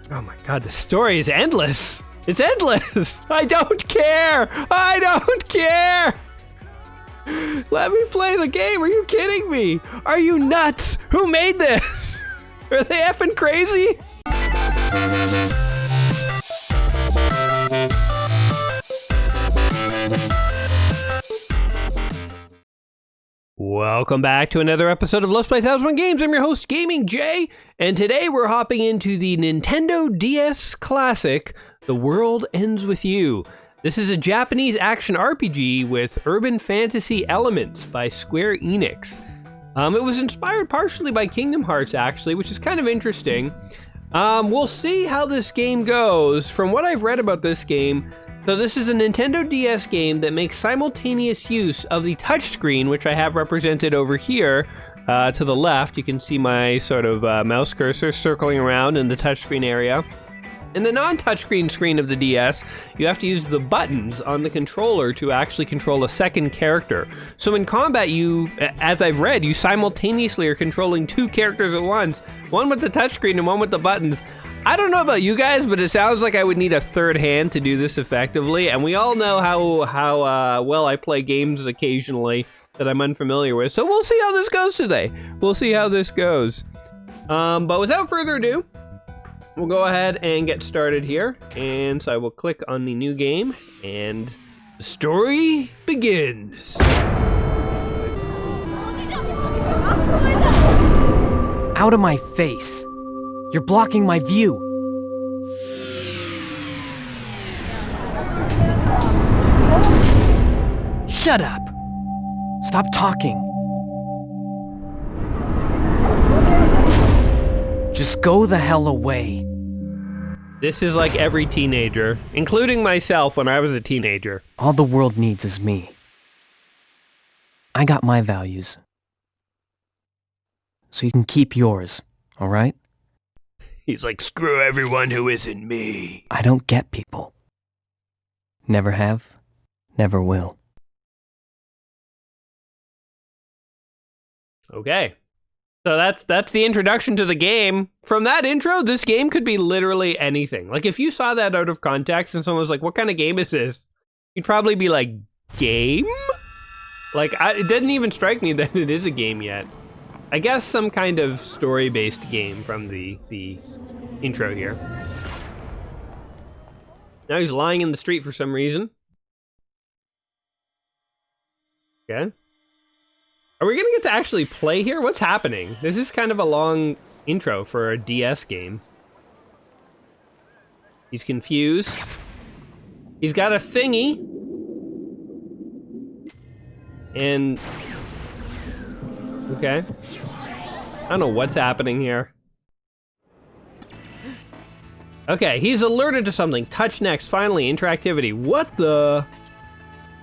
Oh my god, the story is endless. It's endless. I don't care. I don't care. Let me play the game. Are you kidding me? Are you nuts? Who made this? Are they effing crazy? Welcome back to another episode of Let's Play 1001 Games. I'm your host, Gaming Jay, and today we're hopping into the Nintendo DS classic, The World Ends With You. This is a Japanese action RPG with urban fantasy elements by Square Enix. It was inspired partially by Kingdom Hearts, actually, which is kind of interesting. We'll see how this game goes. From what I've read about this game, so this is a Nintendo DS game that makes simultaneous use of the touchscreen, which I have represented over here to the left. You can see my sort of mouse cursor circling around in the touchscreen area. In the non-touchscreen screen of the DS, you have to use the buttons on the controller to actually control a second character. So in combat, you, as I've read, you simultaneously are controlling two characters at once, one with the touchscreen and one with the buttons. I don't know about you guys, but it sounds like I would need a third hand to do this effectively, and we all know how well I play games occasionally that I'm unfamiliar with, so we'll see how this goes today. We'll see how this goes. But without further ado, we'll go ahead and get started here, and so I will click on the new game, and the story begins. Out of my face! You're blocking my view! Shut up! Stop talking! Just go the hell away. This is like every teenager, including myself when I was a teenager. All the world needs is me. I got my values. So you can keep yours, alright? He's like, screw everyone who isn't me. I don't get people. Never have, never will. Okay. So that's the introduction to the game. From that intro, this game could be literally anything. Like, if you saw that out of context and someone was like, what kind of game is this? You'd probably be like, game? Like, it didn't even strike me that it is a game yet. I guess some kind of story-based game from the intro here. Now he's lying in the street for some reason. Okay. Are we gonna get to actually play here? What's happening? This is kind of a long intro for a DS game. He's confused. He's got a thingy. And... okay. I don't know what's happening here. Okay, he's alerted to something. Touch next. Finally, interactivity. What the?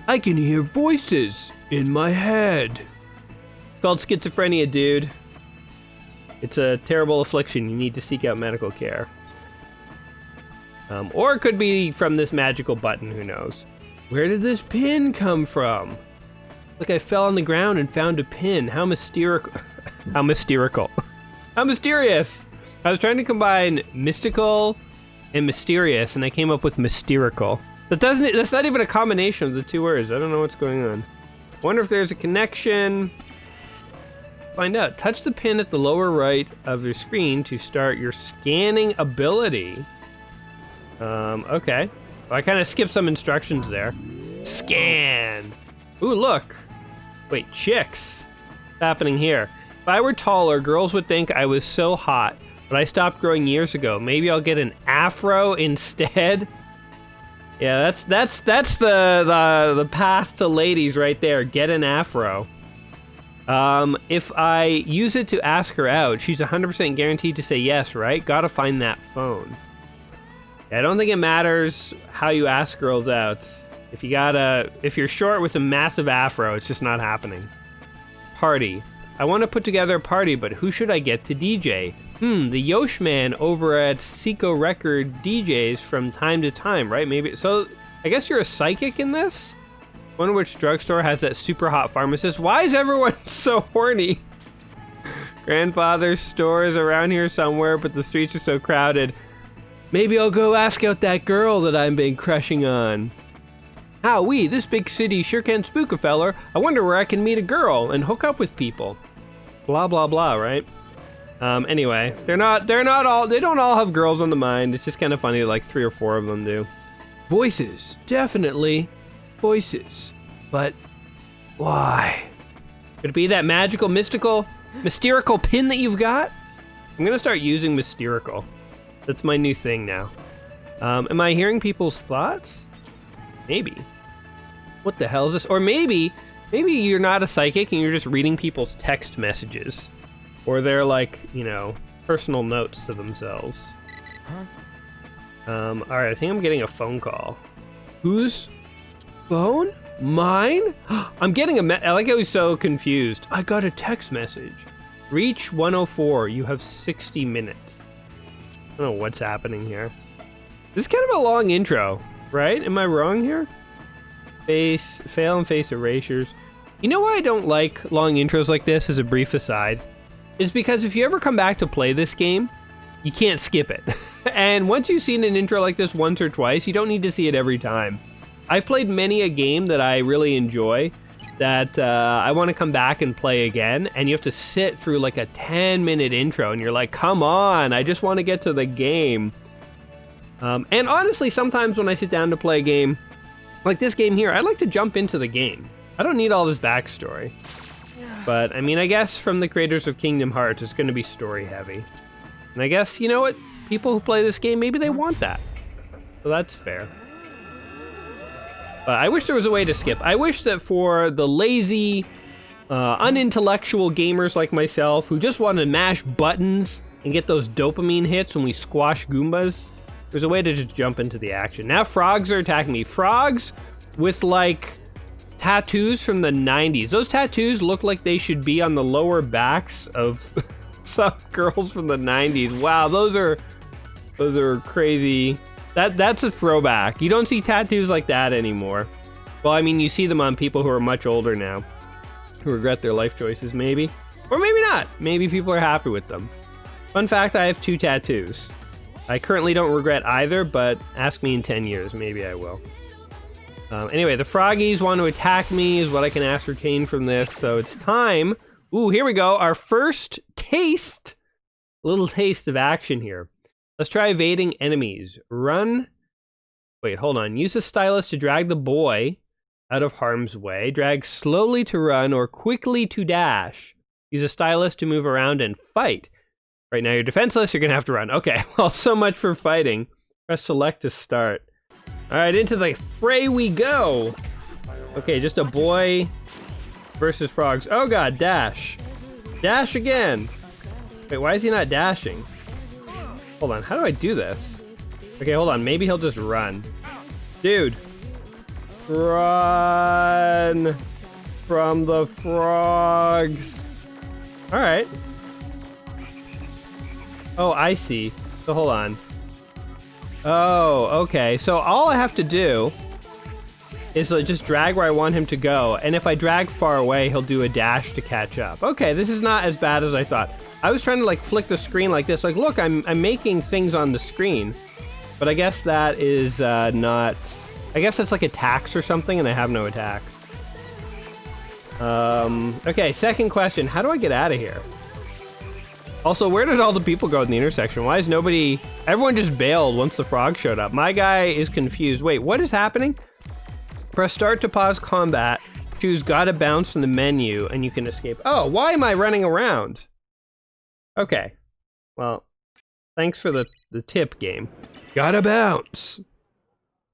I can hear voices in my head. It's called schizophrenia, dude. It's a terrible affliction. You need to seek out medical care. Or it could be from this magical button. Who knows? Where did this pin come from? Like I fell on the ground and found a pin. How mysterical. How mysterical. How mysterious. I was trying to combine mystical and mysterious, and I came up with mysterical. That's not even a combination of the two words. I don't know what's going on. I wonder if there's a connection. Find out. Touch the pin at the lower right of your screen to start your scanning ability. Okay. Well, I kind of skipped some instructions there. Scan. Ooh, look. Wait, chicks. What's happening here? If I were taller, girls would think I was so hot, but I stopped growing years ago. Maybe I'll get an afro instead. Yeah, that's the path to ladies right there. Get an afro. If I use it to ask her out, she's 100% guaranteed to say yes, right? Gotta find that phone. Yeah, I don't think it matters how you ask girls out. If you're short with a massive afro, it's just not happening. Party. I want to put together a party, but who should I get to DJ? The Yosh man over at Seiko Record DJs from time to time, right? Maybe. So, I guess you're a psychic in this? Wonder which drugstore has that super hot pharmacist. Why is everyone so horny? Grandfather's store is around here somewhere, but the streets are so crowded. Maybe I'll go ask out that girl that I've been crushing on. Howee, this big city sure can spook a feller. I wonder where I can meet a girl and hook up with people. Blah, blah, blah, right? Anyway, they don't all have girls on the mind. It's just kind of funny that like 3 or 4 of them do. Voices, definitely voices. But why? Could it be that magical, mysterical pin that you've got? I'm gonna start using mysterical. That's my new thing now. Am I hearing people's thoughts? Maybe. What the hell is this? Or maybe you're not a psychic and you're just reading people's text messages. Or they're like, you know, personal notes to themselves. All right, I think I'm getting a phone call. Whose phone? Mine? I'm getting I like how he's so confused. I got a text message. Reach 104, you have 60 minutes. I don't know what's happening here. This is kind of a long intro, right? Am I wrong here? Fail and face erasures. You know why I don't like long intros like this, as a brief aside? Is because if you ever come back to play this game, you can't skip it. And once you've seen an intro like this once or twice, you don't need to see it every time. I've played many a game that I really enjoy that I want to come back and play again, and you have to sit through like a 10-minute intro, and you're like, come on, I just want to get to the game. And honestly, sometimes when I sit down to play a game, like this game here, I like to jump into the game. I don't need all this backstory. But, I mean, I guess from the creators of Kingdom Hearts, it's going to be story heavy. And I guess, you know what? People who play this game, maybe they want that. So that's fair. But I wish there was a way to skip. I wish that for the lazy, unintellectual gamers like myself who just want to mash buttons and get those dopamine hits when we squash Goombas, there's a way to just jump into the action. Now frogs are attacking me. Frogs with, like, tattoos from the 90s. Those tattoos look like they should be on the lower backs of some girls from the 90s. Wow, those are crazy. That's a throwback. You don't see tattoos like that anymore. Well, I mean, you see them on people who are much older now, who regret their life choices, maybe. Or maybe not. Maybe people are happy with them. Fun fact, I have 2 tattoos. I currently don't regret either, but ask me in 10 years, maybe I will. Anyway, the froggies want to attack me is what I can ascertain from this, so it's time. Ooh, here we go. Our first taste. A little taste of action here. Let's try evading enemies. Run. Wait, hold on. Use the stylus to drag the boy out of harm's way. Drag slowly to run or quickly to dash. Use a stylus to move around and fight. Right now you're defenseless, you're going to have to run. Okay, well, so much for fighting. Press select to start. All right, into the fray we go. Okay, just a boy versus frogs. Oh god, dash. Dash again. Wait, why is he not dashing? Hold on, how do I do this? Okay, hold on, maybe he'll just run. Dude. Run from the frogs. All right. Oh, I see. So hold on. Oh, okay. So all I have to do is just drag where I want him to go. And if I drag far away, he'll do a dash to catch up. Okay, this is not as bad as I thought. I was trying to like flick the screen like this. Like, look, I'm making things on the screen. But I guess that is not... I guess that's like attacks or something, and I have no attacks. Okay, second question. How do I get out of here? Also, where did all the people go in the intersection? Why is nobody... Everyone just bailed once the frog showed up. My guy is confused. Wait, what is happening? Press start to pause combat. Choose gotta bounce from the menu, and you can escape. Oh, why am I running around? Okay. Well, thanks for the tip, game. Gotta bounce.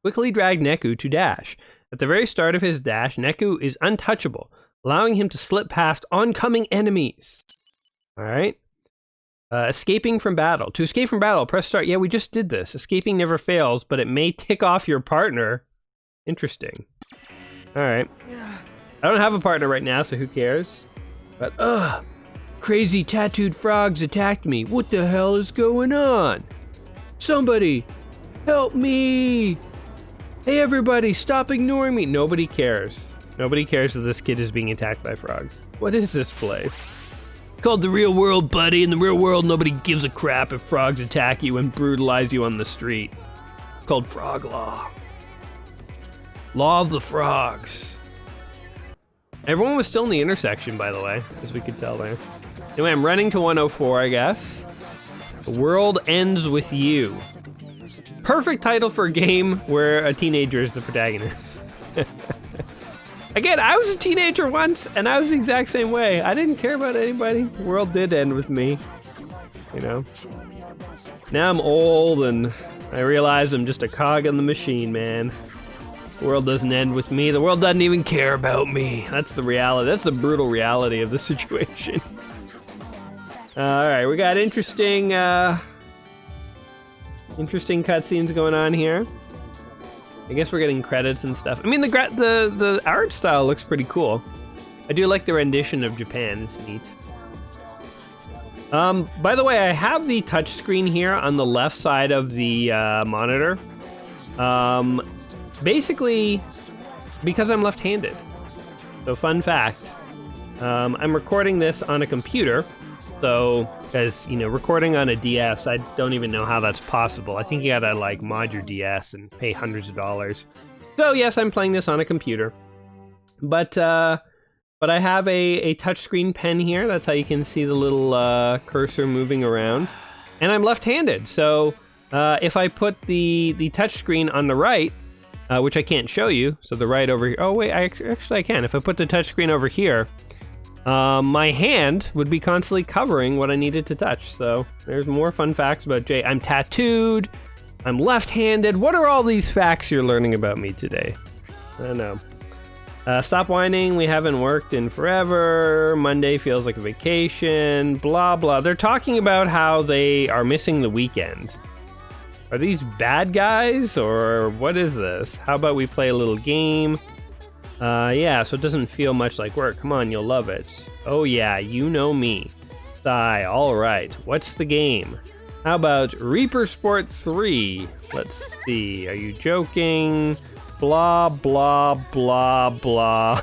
Quickly drag Neku to dash. At the very start of his dash, Neku is untouchable, allowing him to slip past oncoming enemies. All right. Escaping from battle. To escape from battle, press start. Yeah, we just did this. Escaping never fails, but it may tick off your partner. Interesting. All right. I don't have a partner right now, so who cares? But, crazy tattooed frogs attacked me. What the hell is going on? Somebody, help me. Hey, everybody, stop ignoring me. Nobody cares. Nobody cares that this kid is being attacked by frogs. What is this place? Called the real world, buddy. In the real world, nobody gives a crap if frogs attack you and brutalize you on the street. It's called frog law. Law of the frogs. Everyone was still in the intersection, by the way, as we could tell there. Anyway, I'm running to 104, I guess. The world ends with you. Perfect title for a game where a teenager is the protagonist. Again, I was a teenager once, and I was the exact same way. I didn't care about anybody. The world did end with me, you know. Now I'm old, and I realize I'm just a cog in the machine, man. The world doesn't end with me. The world doesn't even care about me. That's the reality. That's the brutal reality of the situation. All right, we got interesting cutscenes going on here. I guess we're getting credits and stuff. I mean, the art style looks pretty cool. I do like the rendition of Japan. It's neat. By the way, I have the touchscreen here on the left side of the monitor. Basically, because I'm left-handed. So, fun fact. I'm recording this on a computer. So, because, you know, recording on a DS, I don't even know how that's possible. I think you gotta, like, mod your DS and pay hundreds of dollars. So, yes, I'm playing this on a computer. But I have a touchscreen pen here. That's how you can see the little cursor moving around. And I'm left-handed, so if I put the touchscreen on the right, which I can't show you, so the right over here. Oh, wait, actually I can. If I put the touchscreen over here, my hand would be constantly covering what I needed to touch. So there's more fun facts about Jay. I'm tattooed. I'm left-handed. What are all these facts you're learning about me today? I don't know. Stop whining. We haven't worked in forever. Monday feels like a vacation. Blah, blah. They're talking about how they are missing the weekend. Are these bad guys or what is this? How about we play a little game? Yeah, so it doesn't feel much like work. Come on, you'll love it. Oh yeah, you know me. Sigh, alright. What's the game? How about Reaper Sport 3? Let's see. Are you joking? Blah, blah, blah, blah.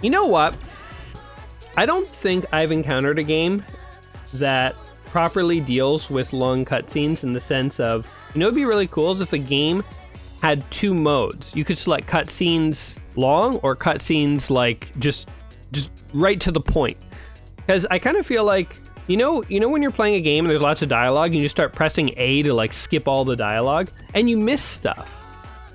You know what? I don't think I've encountered a game that properly deals with long cutscenes in the sense of, you know, it'd be really cool is if a game had two modes. You could select cutscenes long or cutscenes like just right to the point. Because I kind of feel like, you know when you're playing a game and there's lots of dialogue and you just start pressing A to like skip all the dialogue and you miss stuff.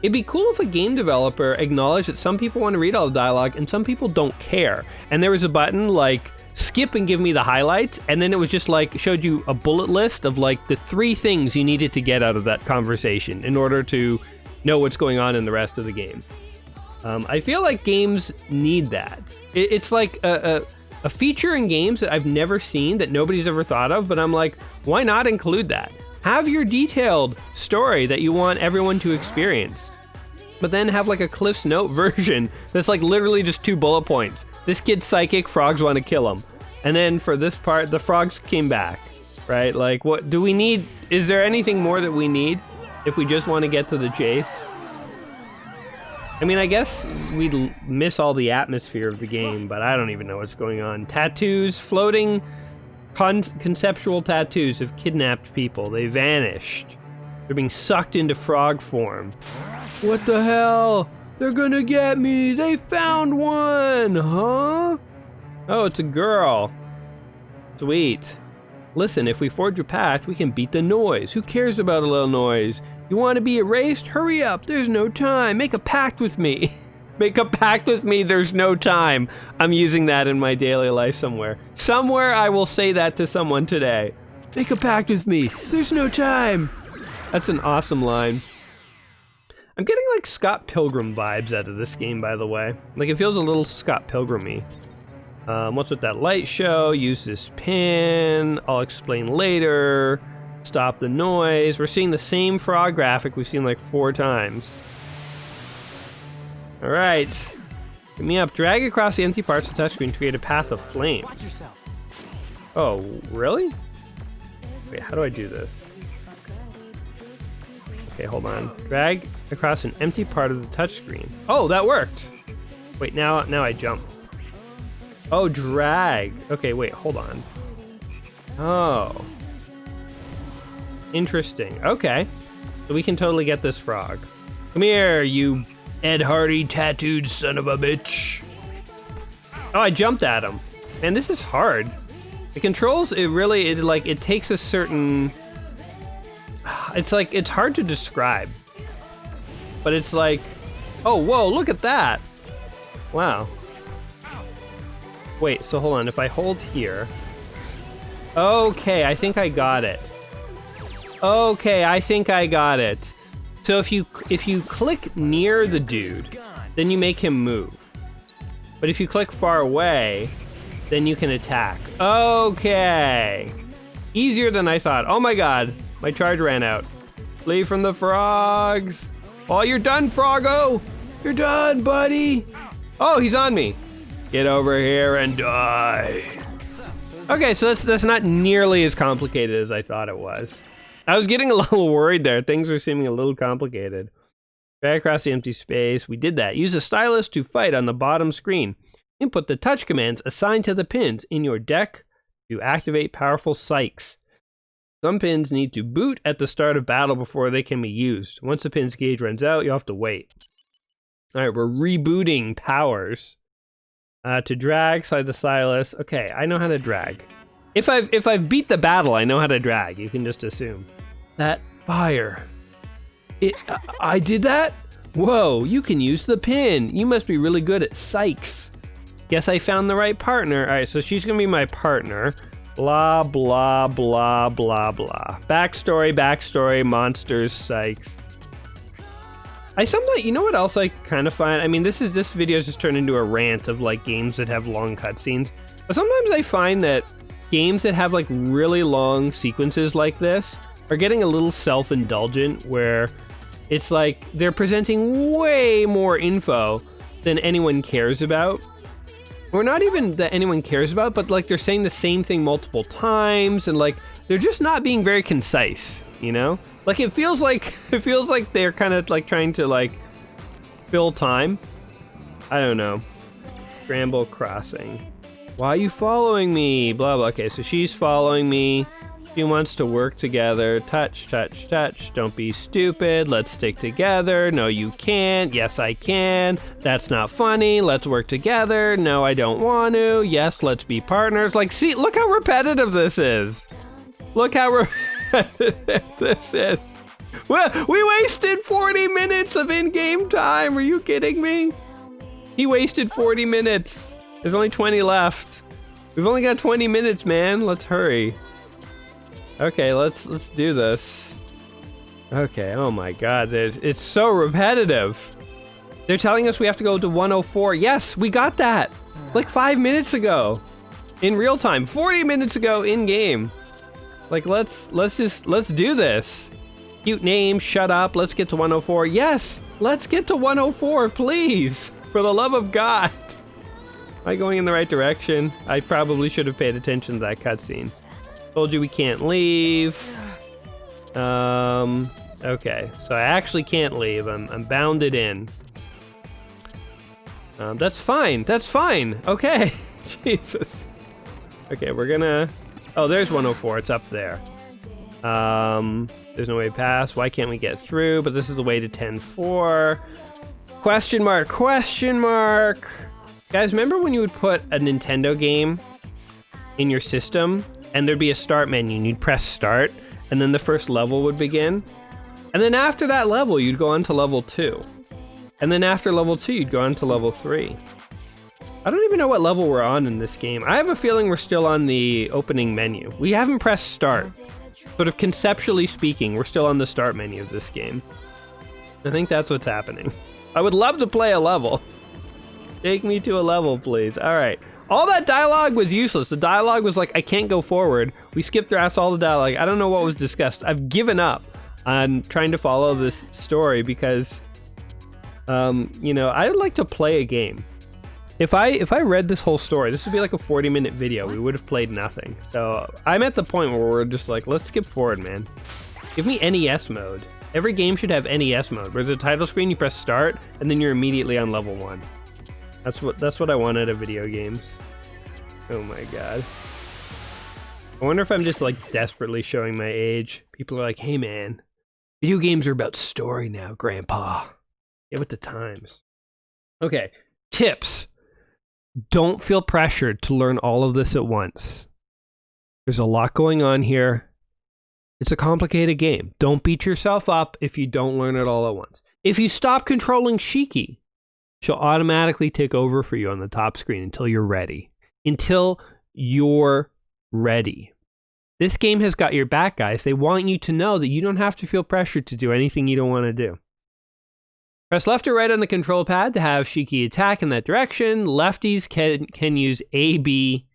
It'd be cool if a game developer acknowledged that some people want to read all the dialogue and some people don't care. And there was a button like skip and give me the highlights, and then it was just like showed you a bullet list of like the 3 things you needed to get out of that conversation in order to know what's going on in the rest of the game. I feel like games need that. It's like a feature in games that I've never seen that nobody's ever thought of, but I'm like, why not include that? Have your detailed story that you want everyone to experience, but then have like a Cliff's Note version that's like literally just 2 bullet points. This kid's psychic, frogs want to kill him. And then for this part, the frogs came back, right? Like, what do we need? Is there anything more that we need if we just want to get to the chase? I mean, I guess we'd miss all the atmosphere of the game, but I don't even know what's going on. Tattoos, floating conceptual tattoos have kidnapped people. They vanished. They're being sucked into frog form. What the hell? They're gonna get me! They found one! Huh? Oh, it's a girl. Sweet. Listen, if we forge a pact, we can beat the noise. Who cares about a little noise? You want to be erased? Hurry up, there's no time. Make a pact with me. Make a pact with me, there's no time. I'm using that in my daily life somewhere. Somewhere I will say that to someone today. Make a pact with me, there's no time. That's an awesome line. I'm getting like Scott Pilgrim vibes out of this game, by the way. Like it feels a little Scott Pilgrim-y. What's with that light show? Use this pin. I'll explain later. Stop the noise. We're seeing the same frog graphic we've seen like 4 times. All right. Get me up. Drag across the empty parts of the touchscreen to create a path of flame. Watch yourself. Oh, really? Wait, how do I do this? Okay, hold on. Drag across an empty part of the touchscreen. Oh, that worked. Wait, now I jumped. Oh, drag. Okay, wait, hold on. Oh. Interesting. Okay. So we can totally get this frog. Come here, you Ed Hardy tattooed son of a bitch. Oh, I jumped at him. Man, this is hard. The controls, it takes a certain... It's like, it's hard to describe. But it's like, oh, whoa, look at that. Wow. Wait, so hold on, if I hold here. Okay, I think I got it. Okay, I think I got it. So if you click near the dude, then you make him move. But if you click far away, then you can attack. Okay. Easier than I thought. Oh my god, my charge ran out. Flee from the frogs. Oh, you're done, Froggo. You're done, buddy. Oh, he's on me. Get over here and die. Okay, so that's not nearly as complicated as I thought it was. I was getting a little worried there. Things are seeming a little complicated. Drag across the empty space. We did that. Use a stylus to fight on the bottom screen. Input the touch commands assigned to the pins in your deck to activate powerful psychs. Some pins need to boot at the start of battle before they can be used. Once the pin's gauge runs out, you'll have to wait. Alright, we're rebooting powers. To drag, slide the stylus. Okay, I know how to drag. If I've beat the battle, I know how to drag. You can just assume. That fire. I did that? Whoa, you can use the pin. You must be really good at psychs. Guess I found the right partner. All right, so she's gonna be my partner. Blah, blah, blah, blah, blah. Backstory, monsters, psychs. I sometimes, you know what else I kind of find? I mean, this video's just turned into a rant of like games that have long cutscenes. But sometimes I find that games that have like really long sequences like this are getting a little self-indulgent, where it's like they're presenting way more info than anyone cares about. Or not even that anyone cares about, but like they're saying the same thing multiple times, and like they're just not being very concise, you know? Like it feels like they're kind of like trying to like fill time. I don't know. Scramble crossing. Why are you following me? Blah blah. Okay, so she's following me. She wants to work together. Touch, touch, touch. Don't be stupid. Let's stick together. No, you can't. Yes, I can. That's not funny. Let's work together. No, I don't want to. Yes, let's be partners. Like, see, look how repetitive this is. Look how repetitive this is. Well, we wasted 40 minutes of in-game time. Are you kidding me? He wasted 40 minutes. There's only 20 left. We've only got 20 minutes, man. Let's hurry. Okay, let's do this. Okay, oh my god, it's so repetitive. They're telling us we have to go to 104. Yes, we got that. Like 5 minutes ago. In real time. 40 minutes ago in game. Like let's do this. Cute name, shut up, let's get to 104. Yes, let's get to 104, please. For the love of God. Am I going in the right direction? I probably should have paid attention to that cutscene. Told you we can't leave. Okay, so I actually can't leave. I'm bounded in. That's fine. That's fine. Okay. Jesus. Okay, we're gonna... Oh, there's 104. It's up there. There's no way past. Why can't we get through? But this is the way to 10-4. Question mark. Question mark. Guys, remember when you would put a Nintendo game in your system and there'd be a start menu and you'd press start and then the first level would begin? And then after that level, you'd go on to level 2. And then after level 2, you'd go on to level 3. I don't even know what level we're on in this game. I have a feeling we're still on the opening menu. We haven't pressed start. Sort of conceptually speaking, we're still on the start menu of this game. I think that's what's happening. I would love to play a level. Take me to a level, please. All right. All that dialogue was useless. The dialogue was like, I can't go forward. We skipped past all the dialogue. I don't know what was discussed. I've given up on trying to follow this story because, you know, I'd like to play a game. If I read this whole story, this would be like a 40-minute video. We would have played nothing. So I'm at the point where we're just like, let's skip forward, man. Give me NES mode. Every game should have NES mode, where there's a title screen, you press start, and then you're immediately on level 1. That's what I want out of video games. Oh my god. I wonder if I'm just like desperately showing my age. People are like, hey man, video games are about story now, Grandpa. Get with the times. Okay, tips. Don't feel pressured to learn all of this at once. There's a lot going on here. It's a complicated game. Don't beat yourself up if you don't learn it all at once. If you stop controlling Shiki, she'll automatically take over for you on the top screen until you're ready. Until you're ready. This game has got your back, guys. They want you to know that you don't have to feel pressured to do anything you don't want to do. Press left or right on the control pad to have Shiki attack in that direction. Lefties can use A, B,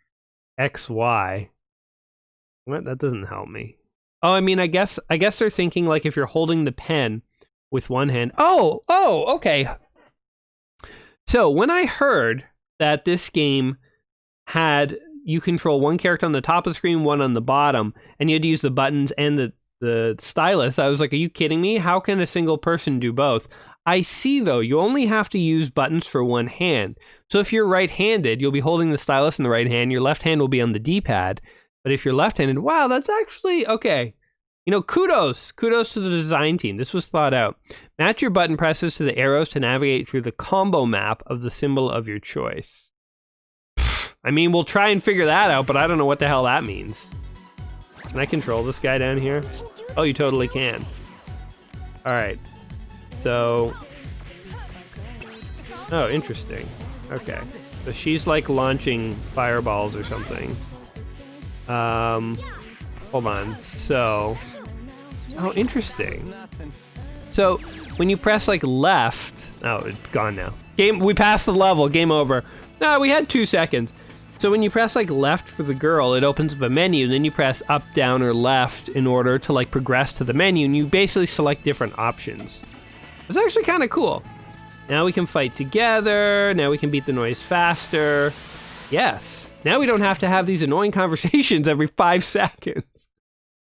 X, Y. What? That doesn't help me. Oh, I mean, I guess they're thinking like if you're holding the pen with one hand. Oh, okay. So when I heard that this game had you control one character on the top of the screen, one on the bottom, and you had to use the buttons and the stylus, I was like, are you kidding me? How can a single person do both? I see, though, you only have to use buttons for one hand. So if you're right-handed, you'll be holding the stylus in the right hand. Your left hand will be on the D-pad. But if you're left-handed, wow, that's actually, okay. You know, kudos to the design team. This was thought out. Match your button presses to the arrows to navigate through the combo map of the symbol of your choice. I mean, we'll try and figure that out, but I don't know what the hell that means. Can I control this guy down here? Oh, you totally can. All right. So, oh, interesting. Okay. So she's like launching fireballs or something. Hold on. So, oh, interesting. So when you press like left, oh, it's gone now. We passed the level, game over. No, we had 2 seconds. So when you press like left for the girl, it opens up a menu, and then you press up, down, or left in order to like progress to the menu, and you basically select different options. It's actually kind of cool. Now we can fight together. Now we can beat the noise faster. Yes. Now we don't have to have these annoying conversations every 5 seconds.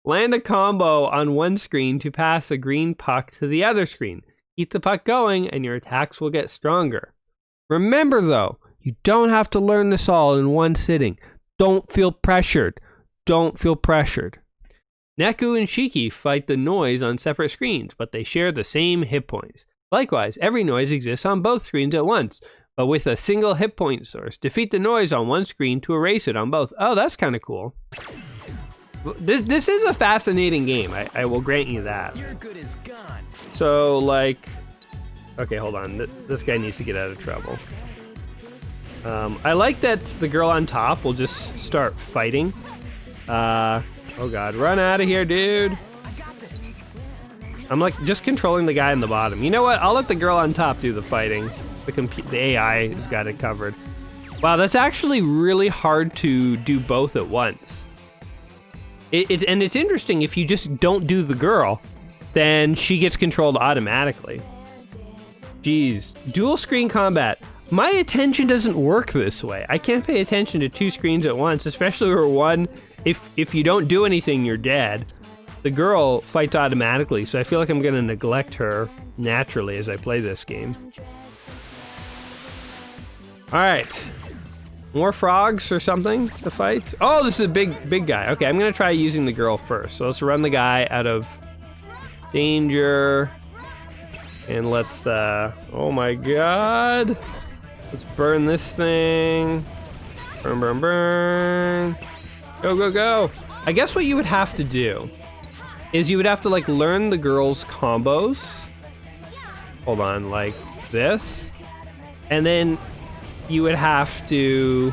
Land a combo on one screen to pass a green puck to the other screen. Keep the puck going and your attacks will get stronger. Remember though, you don't have to learn this all in one sitting. Don't feel pressured. Don't feel pressured. Neku and Shiki fight the noise on separate screens, but they share the same hit points. Likewise, every noise exists on both screens at once, but with a single hit point source. Defeat the noise on one screen to erase it on both. Oh, that's kind of cool. This is a fascinating game. I will grant you that. Your good is gone. So, like, okay, hold on. This guy needs to get out of trouble. I like that the girl on top will just start fighting. Oh god, run out of here, dude. I'm like just controlling the guy in the bottom. You know what? I'll let the girl on top do the fighting. The AI has got it covered. Wow, that's actually really hard to do both at once. It's interesting, if you just don't do the girl, then she gets controlled automatically. Jeez, dual screen combat. My attention doesn't work this way. I can't pay attention to 2 screens at once, especially where one, if you don't do anything, you're dead. The girl fights automatically, so I feel like I'm gonna neglect her naturally as I play this game. All right, more frogs or something to fight. Oh, this is a big guy. Okay, I'm gonna try using the girl first. So let's run the guy out of danger, and let's. Oh my God, let's burn this thing. Burn, burn, burn. Go, go, go. I guess what you would have to do is you would have to like learn the girl's combos. Hold on, like this, and then you would have to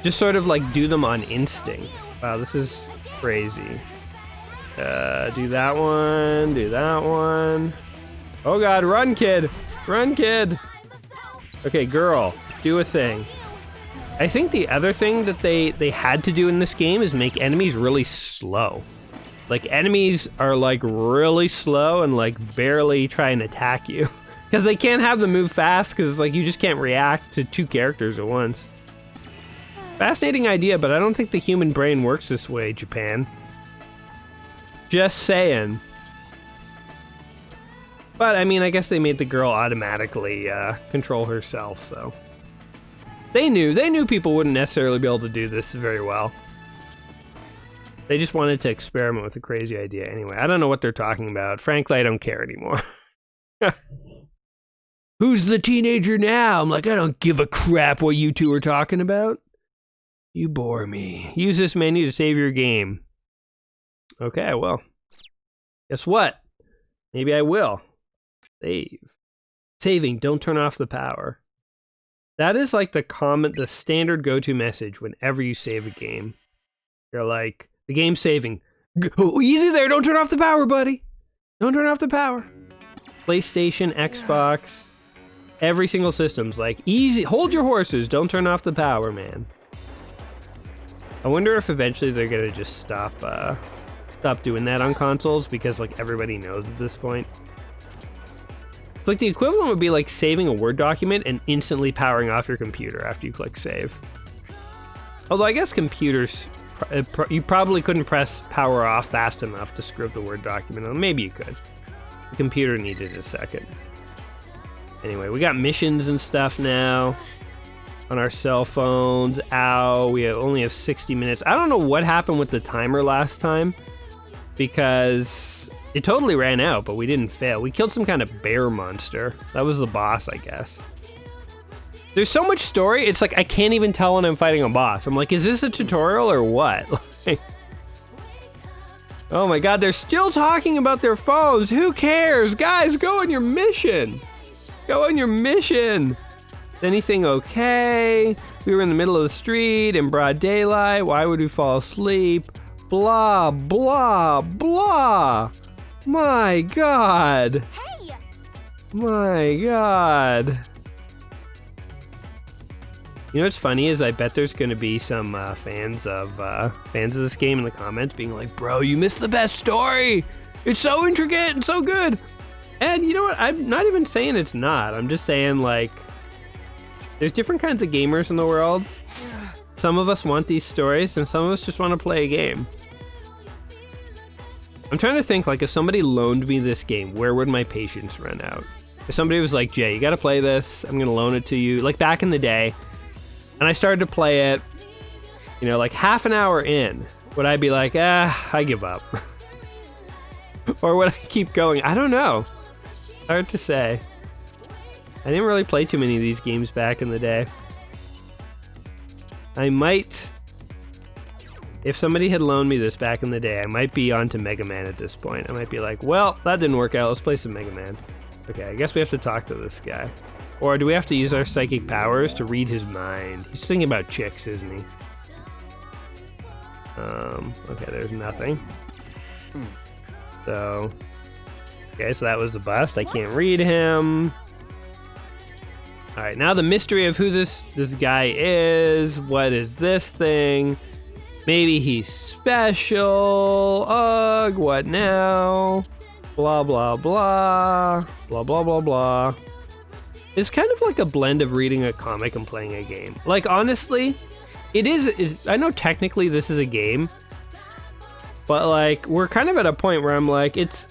just sort of like do them on instinct. Wow, this is crazy. Do that one, do that one. Oh god, run kid, run kid. Okay, girl, do a thing. I think the other thing that they had to do in this game is make enemies really slow. Like enemies are like really slow and like barely try and attack you. Because they can't have them move fast, because like you just can't react to 2 characters at once. Fascinating idea, but I don't think the human brain works this way, Japan. Just saying. But I mean, I guess they made the girl automatically control herself, so. They knew people wouldn't necessarily be able to do this very well. They just wanted to experiment with a crazy idea. Anyway, I don't know what they're talking about. Frankly, I don't care anymore. Who's the teenager now? I'm like, I don't give a crap what you two are talking about. You bore me. Use this menu to save your game. Okay, well, guess what? Maybe I will. Save. Saving, don't turn off the power. That is like the standard go-to message whenever you save a game. You're like, the game's saving. Oh, easy there, don't turn off the power, buddy. Don't turn off the power. PlayStation, Xbox, every single system's like, easy, hold your horses, don't turn off the power, man. I wonder if eventually they're gonna just stop doing that on consoles because like everybody knows at this point. It's like the equivalent would be like saving a Word document and instantly powering off your computer after you click save. Although I guess computers, you probably couldn't press power off fast enough to screw up the Word document. Or maybe you could. The computer needed a second. Anyway, we got missions and stuff now on our cell phones. Ow, we only have 60 minutes. I don't know what happened with the timer last time because it totally ran out, but we didn't fail. We killed some kind of bear monster. That was the boss, I guess. There's so much story, it's like I can't even tell when I'm fighting a boss. I'm like, is this a tutorial or what? Oh my god, they're still talking about their phones. Who cares? Guys, go on your mission. Go on your mission. Is anything okay? We were in the middle of the street in broad daylight. Why would we fall asleep? Blah, blah, blah. My god. Hey! My god. You know what's funny is I bet there's going to be some fans of this game in the comments being like, bro, you missed the best story. It's so intricate and so good. And you know what? I'm not even saying it's not. I'm just saying like there's different kinds of gamers in the world. Some of us want these stories and some of us just want to play a game. I'm trying to think like if somebody loaned me this game, where would my patience run out? If somebody was like, Jay, you got to play this. I'm going to loan it to you. Like back in the day. And I started to play it, you know, like half an hour in, would I be like, I give up? Or would I keep going? I don't know. Hard to say. I didn't really play too many of these games back in the day. I might, if somebody had loaned me this back in the day, I might be onto Mega Man at this point. I might be like, well, that didn't work out. Let's play some Mega Man. Okay, I guess we have to talk to this guy. Or do we have to use our psychic powers to read his mind? He's thinking about chicks, isn't he? Okay, there's nothing. So, okay, so that was the bust. I can't read him. All right, now the mystery of who this guy is. What is this thing? Maybe he's special. Ugh, what now? Blah, blah, blah. Blah, blah, blah, blah. It's kind of like a blend of reading a comic and playing a game. Like, honestly, it is I know technically this is a game, but like, we're kind of at a point where I'm like, it's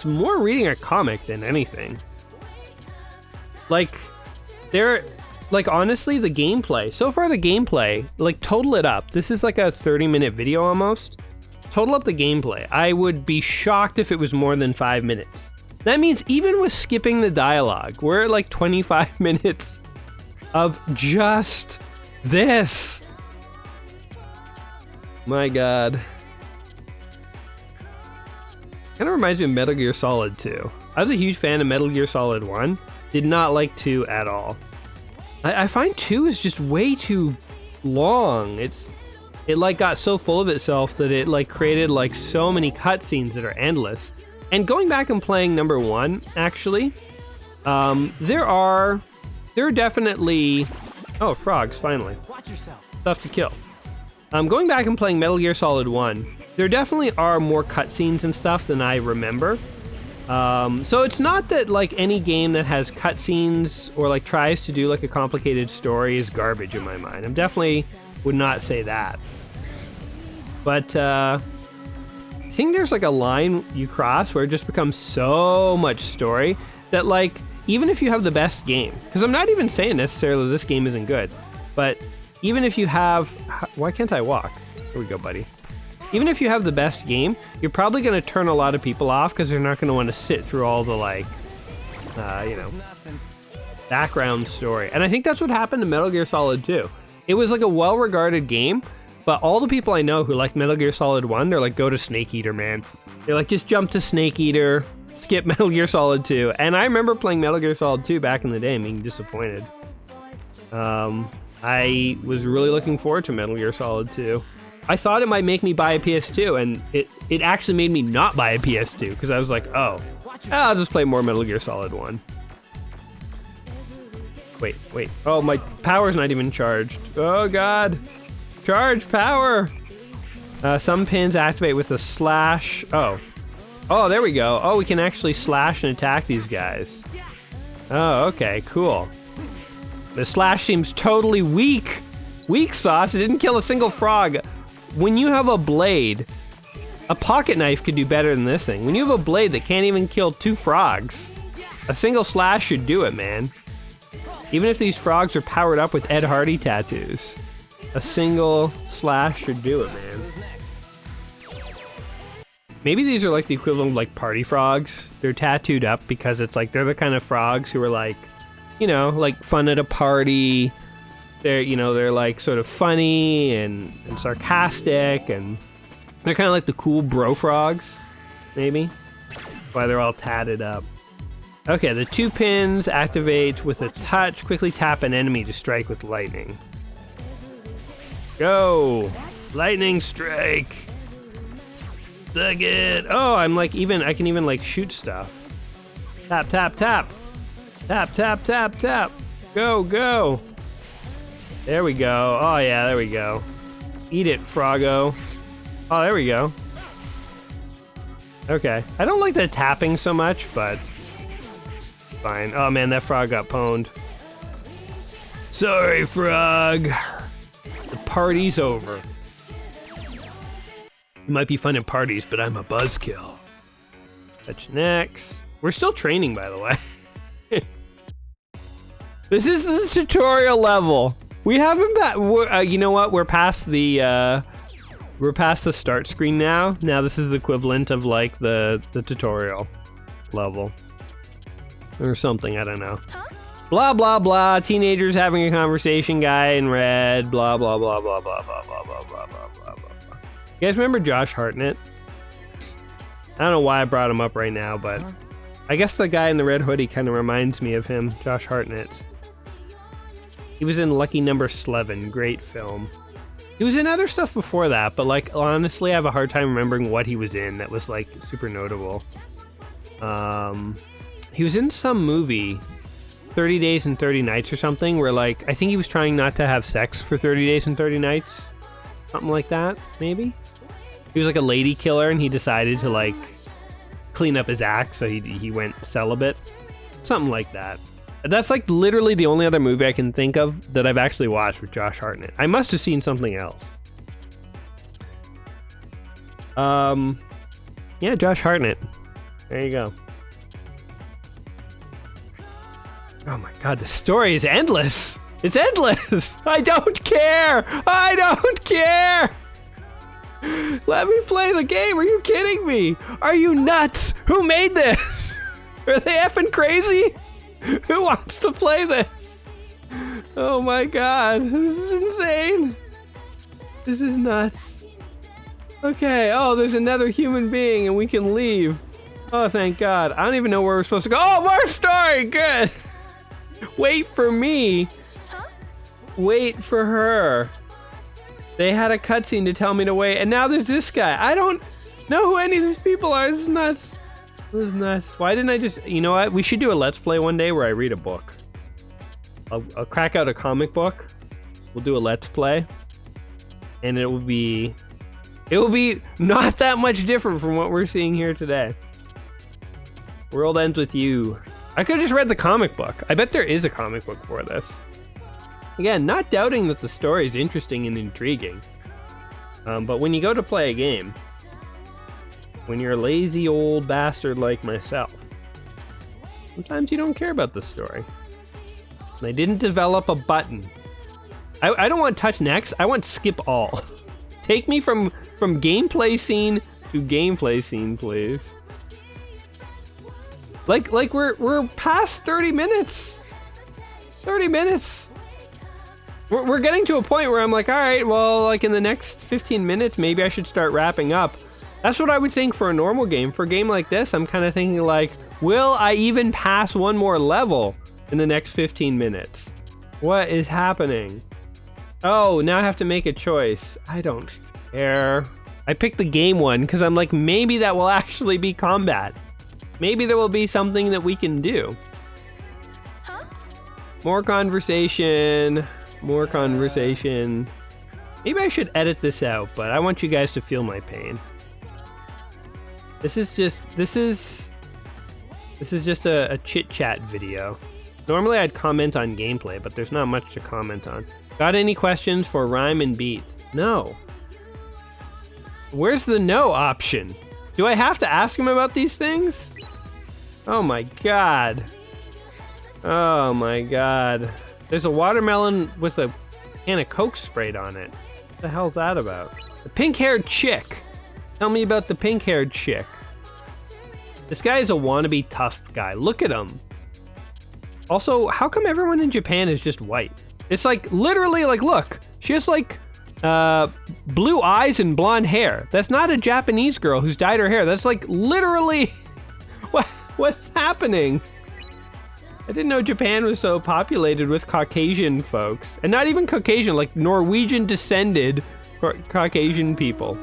more reading a comic than anything. Like, honestly, the gameplay, so far the gameplay, like, total it up. This is like a 30-minute video almost. Total up the gameplay. I would be shocked if it was more than 5 minutes. That means even with skipping the dialogue, we're at like 25 minutes of just this. My god. Kind of reminds me of Metal Gear Solid 2. I was a huge fan of Metal Gear Solid 1. Did not like 2 at all. I find 2 is just way too long. It like got so full of itself that it like created like so many cutscenes that are endless. And going back and playing number 1, actually, there are definitely, oh, frogs, finally. Watch yourself. Stuff to kill. Going back and playing Metal Gear Solid 1, there definitely are more cutscenes and stuff than I remember. So it's not that like any game that has cutscenes or like tries to do like a complicated story is garbage in my mind. I definitely would not say that. But I think there's like a line you cross where it just becomes so much story that like, even if you have the best game, because I'm not even saying necessarily this game isn't good, But even if you have... Why can't I walk? Here we go, buddy. Even if you have the best game, you're probably going to turn a lot of people off because they're not going to want to sit through all the, like, background story. And I think that's what happened to Metal Gear Solid 2. It was like a well-regarded game, but all the people I know who like Metal Gear Solid 1, they're like, go to Snake Eater, man. They're like, just jump to Snake Eater, skip Metal Gear Solid 2. And I remember playing Metal Gear Solid 2 back in the day and being disappointed. I was really looking forward to Metal Gear Solid 2. I thought it might make me buy a PS2, and it actually made me not buy a PS2, because I was like, oh, I'll just play more Metal Gear Solid 1. Wait. Oh, my power's not even charged. Oh, God. Charge power! Some pins activate with a slash. Oh, there we go. Oh, we can actually slash and attack these guys. Oh, okay, cool. The slash seems totally weak. Weak sauce. It didn't kill a single frog. When you have a blade, a pocket knife could do better than this thing. When you have a blade that can't even kill 2 frogs, a single slash should do it, man. Even if these frogs are powered up with Ed Hardy tattoos, a single slash should do it, man. Maybe these are like the equivalent of like party frogs. They're tattooed up because it's like they're the kind of frogs who are like, you know, like fun at a party. They're like sort of funny and sarcastic, and they're kind of like the cool bro frogs, maybe. Why they're all tatted up. Okay, the 2 pins activate with a touch. Quickly tap an enemy to strike with lightning. Go! Lightning strike! Suck it! Oh, I can even like shoot stuff. Tap, tap, tap! Tap, tap, tap, tap! Go! There we go. Oh yeah, there we go. Eat it, Froggo. Oh, there we go. Okay. I don't like the tapping so much, but fine. Oh man, that frog got pwned. Sorry, frog. The party's over. It might be fun at parties, but I'm a buzzkill. Touch next. We're still training, by the way. This is the tutorial level. We haven't you know what? We're past the start screen now. Now this is the equivalent of like the tutorial level. Or something, I don't know. Blah, blah, blah. Teenagers having a conversation, guy in red. Blah, blah, blah, blah, blah, blah, blah, blah, blah, blah, blah, blah. You guys remember Josh Hartnett? I don't know why I brought him up right now, but I guess the guy in the red hoodie kind of reminds me of him, Josh Hartnett. He was in Lucky Number 11, great film. He was in other stuff before that, but like honestly, I have a hard time remembering what he was in that was like super notable. He was in some movie, 30 Days and 30 Nights or something, where like, I think he was trying not to have sex for 30 days and 30 nights. Something like that, maybe? He was like a lady killer and he decided to like clean up his act, so he went celibate. Something like that. That's like literally the only other movie I can think of that I've actually watched with Josh Hartnett. I must have seen something else. Yeah, Josh Hartnett. There you go. Oh my god, the story is endless! It's endless! I don't care! I don't care! Let me play the game, are you kidding me? Are you nuts? Who made this? Are they effing crazy? Who wants to play this? Oh my god, this is insane. This is nuts. Okay, oh, there's another human being and we can leave. Oh, thank god. I don't even know where we're supposed to go. Oh, more story, good. Wait for me. Wait for her. They had a cutscene to tell me to wait, and now there's this guy. I don't know who any of these people are. This is nuts. This is nuts. Why didn't I just... You know what? We should do a Let's Play one day where I read a book. I'll crack out a comic book. We'll do a Let's Play. And it will be not that much different from what we're seeing here today. World ends with you. I could have just read the comic book. I bet there is a comic book for this. Again, not doubting that the story is interesting and intriguing. But when you go to play a game, when you're a lazy old bastard like myself, sometimes you don't care about the story. They didn't develop a button I don't want touch next. I want skip all. Take me from gameplay scene to gameplay scene, please. Like we're past 30 minutes. 30 minutes. We're getting to a point where I'm like, all right, well, like in the next 15 minutes, maybe I should start wrapping up. That's what I would think for a normal game. For a game like this, I'm kind of thinking like, will I even pass one more level in the next 15 minutes? What is happening? Oh, now I have to make a choice. I don't care. I picked the game one because I'm like, maybe that will actually be combat. Maybe there will be something that we can do. More conversation. More conversation. Maybe I should edit this out, but I want you guys to feel my pain. This is just a chit-chat video. Normally I'd comment on gameplay, but there's not much to comment on. Got any questions for Rhyme and Beats? No. Where's the no option? Do I have to ask him about these things? Oh my god. Oh my god. There's a watermelon with a can of Coke sprayed on it. What the hell's that about? The pink-haired chick. Tell me about the pink-haired chick. This guy is a wannabe tough guy. Look at him. Also, how come everyone in Japan is just white? It's like, literally, like, look. She has, like, blue eyes and blonde hair. That's not a Japanese girl who's dyed her hair. That's, like, literally... What's happening? I didn't know Japan was so populated with Caucasian folks. And not even Caucasian, like Norwegian-descended Caucasian people.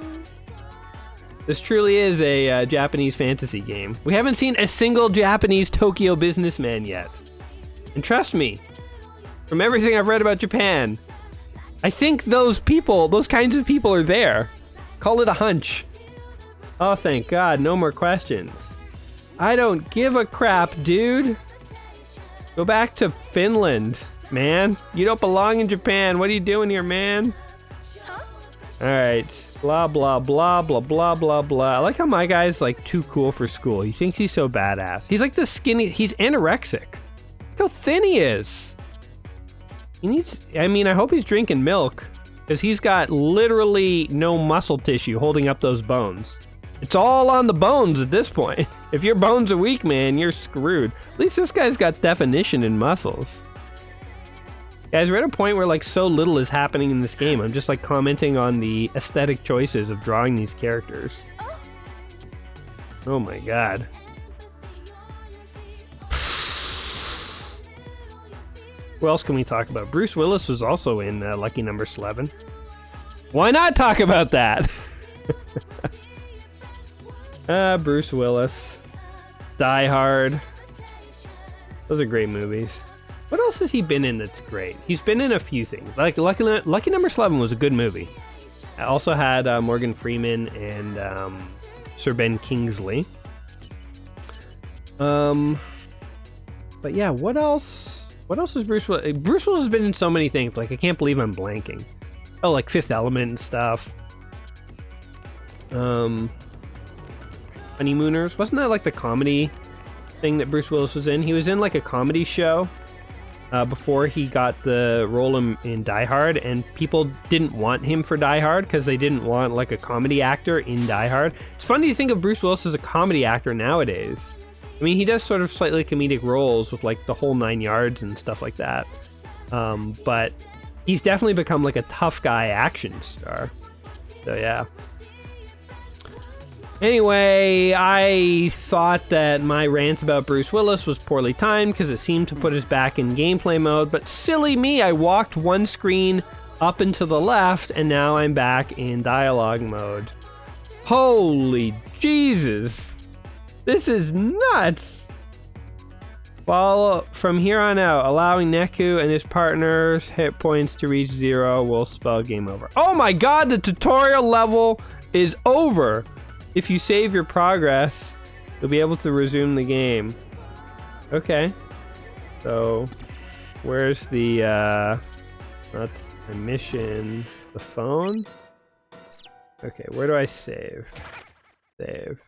This truly is a Japanese fantasy game. We haven't seen a single Japanese Tokyo businessman yet. And trust me, from everything I've read about Japan, I think those kinds of people are there. Call it a hunch. Oh, thank God, no more questions. I don't give a crap, dude. Go back to Finland, man. You don't belong in Japan. What are you doing here, man? Alright. Blah, blah, blah, blah, blah, blah, blah. I like how my guy's, like, too cool for school. He thinks he's so badass. He's like the skinny... He's anorexic. Look how thin he is. He needs... I mean, I hope he's drinking milk. Because he's got literally no muscle tissue holding up those bones. It's all on the bones at this point. If your bones are weak, man, you're screwed. At least this guy's got definition in muscles. Guys, we're at a point where like so little is happening in this game. I'm just like commenting on the aesthetic choices of drawing these characters. Oh my god. What else can we talk about? Bruce Willis was also in Lucky Number 11. Why not talk about that? Bruce Willis. Die Hard. Those are great movies. What else has he been in that's great? He's been in a few things. Like Lucky Number 11 was a good movie. I also had Morgan Freeman and Sir Ben Kingsley. But yeah, what else? What else is Bruce Willis? Bruce Willis has been in so many things. Like I can't believe I'm blanking. Oh, like Fifth Element and stuff. Honeymooners. Wasn't that like the comedy thing that Bruce Willis was in? He was in like a comedy show before he got the role in Die Hard, and people didn't want him for Die Hard because they didn't want like a comedy actor in Die Hard. It's funny to think of Bruce Willis as a comedy actor nowadays. I mean, he does sort of slightly comedic roles with like the whole 9 yards and stuff like that. But he's definitely become like a tough guy action star. So yeah. Anyway, I thought that my rant about Bruce Willis was poorly timed because it seemed to put us back in gameplay mode, but silly me, I walked one screen up and to the left, and now I'm back in dialogue mode. Holy Jesus! This is nuts! Follow from here on out, allowing Neku and his partner's hit points to reach 0 will spell game over. Oh my god, the tutorial level is over! If you save your progress, you'll be able to resume the game. Okay. So, where's the, that's a mission. The phone? Okay, where do I save? Save.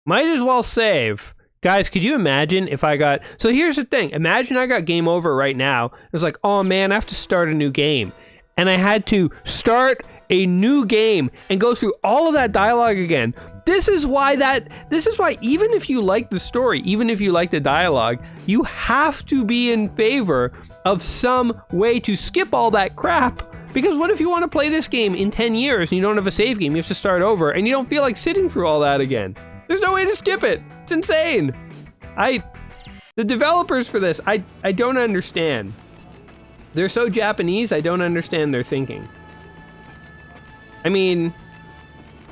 Might as well save, Guys, could you imagine if I got... So here's the thing. Imagine I got game over right now. It was like, oh man, I have to start a new game. And I had to start a new game and go through all of that dialogue again. This is why even if you like the story, even if you like the dialogue, you have to be in favor of some way to skip all that crap. Because what if you want to play this game in 10 years and you don't have a save game, you have to start over, and you don't feel like sitting through all that again? There's no way to skip it. It's insane. The developers for this, I don't understand. They're so Japanese, I don't understand their thinking. I mean,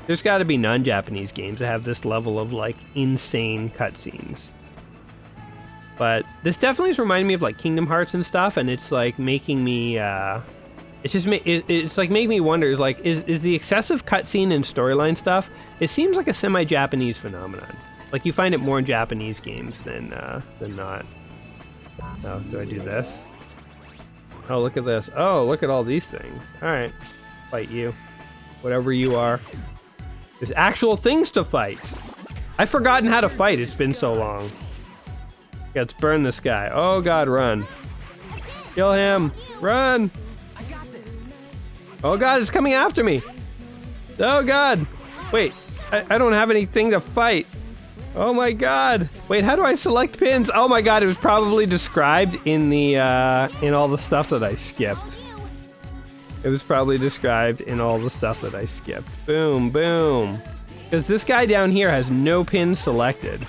there's got to be non-Japanese games that have this level of, like, insane cutscenes. But this definitely is reminding me of, like, Kingdom Hearts and stuff, and it's, like, making me, it's like making me wonder, like, is the excessive cutscene and storyline stuff, it seems like a semi-Japanese phenomenon. Like, you find it more in Japanese games than not. Oh, do I do this? Oh, look at this. Oh, look at all these things. Alright. Fight you. Whatever you are. There's actual things to fight. I've forgotten how to fight. It's been so long. Let's burn this guy. Oh god, run. Kill him. Run. Oh god, it's coming after me. Oh god. Wait, I don't have anything to fight. Oh my god. Wait, how do I select pins? Oh my god, it was probably described in the in all the stuff that I skipped. It was probably described in all the stuff that I skipped. Boom, boom. Because this guy down here has no pins selected.